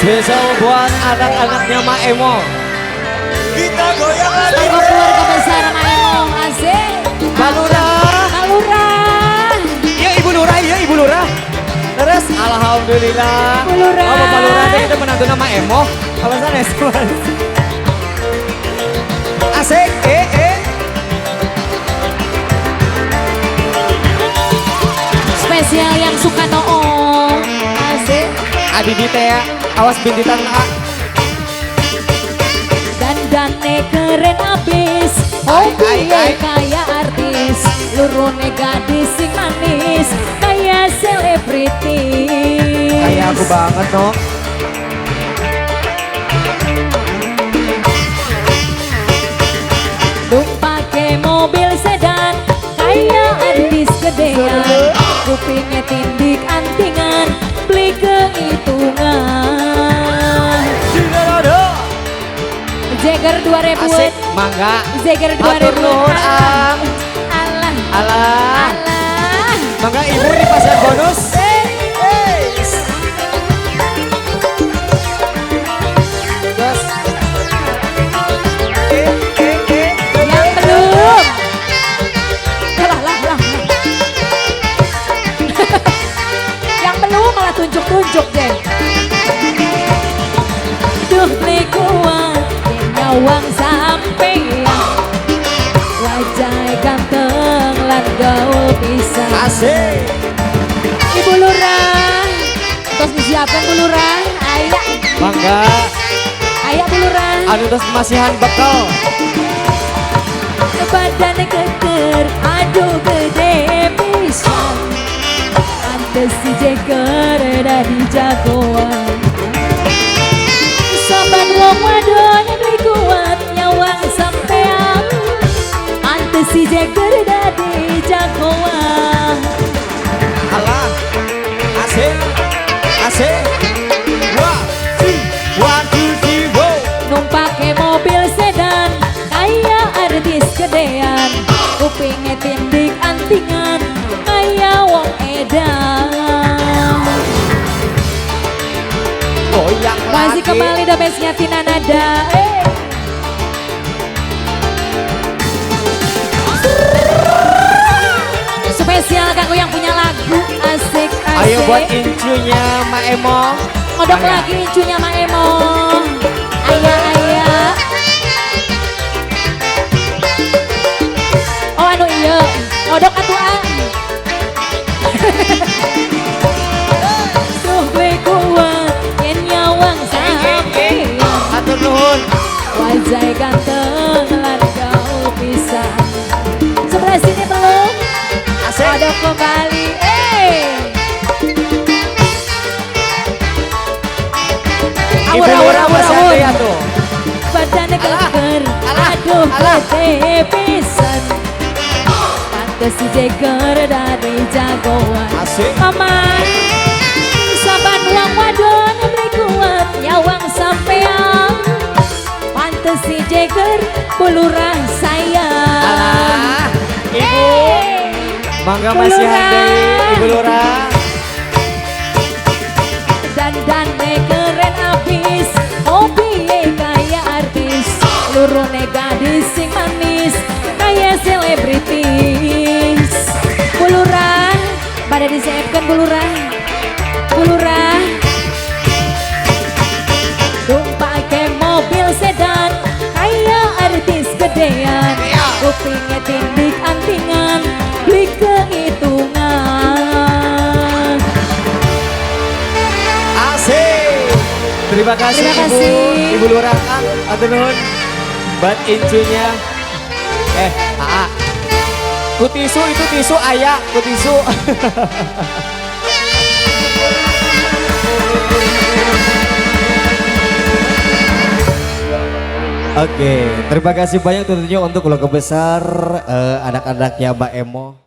Spesial buat anak-anaknya Mak Emo. Kita goyang lagi. Sama keluarga besar Mak Emo, asik. Pak Lurah. Pak Lurah. Iya Ibu Lurah, iya Ibu Lurah. Terus alhamdulillah. Ibu Lurah. Oh Bapak Lurah teh itu menantu nama Emo. Alasan es asik, Spesial yang suka noong, asik. Adi di teh ya, awas bintitan A. Dandane keren abis, hobi kayak artis, lurune gadis sing manis, kayak selebriti. Kayak aku banget no. Tung pake mobil sedan, kayak artis gedean, kupingnya tindik antingan, beli kehitungan. Jagger 2000, Asik, mangga. Jagger 2000. Atur nuhun, Ang. Alah, Alah. alah. Mangga ibu di pasar bonus. Terus. Yang belum. Lah. Yang belum malah tunjuk-tunjuk deh. Duh beli kuat, nyawang sampean. Wajah ganteng lan gaul pisan. Asik. Ibu Lurah, terus disiapkan Bu Lurah. Ayak, Mangga. ayak Bu Lurah. Anu terus masihan bekal. Badannya keker, aduh gede pisan. Pantes si Jagger dari jagoan. Saban wong wadon beli kuat nyawang sampean. Pantes si Jagger dari jagoan. Alah. Asik. Asik. Wah. One, two, three, go. Numpake mobil sedan kayak artis gedean, kupingnya tindik antingan kayak wong edan. Goyang lagi. Masih kembali domesnya Tina Nada. Spesial kanggo yang punya lagu asik. Ayo buat incunya Mak Emo. Ngodok Mangga. lagi incunya Mak Emo. Ayah. Oh anu iya, ngodok atuh ah. Duh gue kuat, yen nyawang sampean. Atur nuhun. Wajah ganteng lan gaul pisan. Sebelah sini belum? Asik. Ngodok kembali. Ibu Lurah masih ada ya tuh. Badannya keker, alah, aduh alah. gede pisan. Pantes si Jagger dari jagoan. Asik. Aman, saban uang wadon beli kuat nyawang sampean. Pantes si Jagger Bu Lurah sayang. Alah. Ibu. Mangga masih ada Ibu Lurah. Dan keren abis, hobi kayak artis, lurune gadis sing manis kayak selebritis. Bu Lurah, pada disiapkan Bu Lurah. Bu Lurah, pake mobil sedan kayak artis gedean, kupingnya tindik antingan, beli kehitungan. Asik. Terima kasih, Terima Ibu. kasih. Ibu Lurah Kang. Atur nuhun. Buat incunya. Aa. Kutisu itu tisu ayah, kutisu. Oke, terima kasih banyak tentunya untuk keluarga besar anak-anaknya Mbak Emo.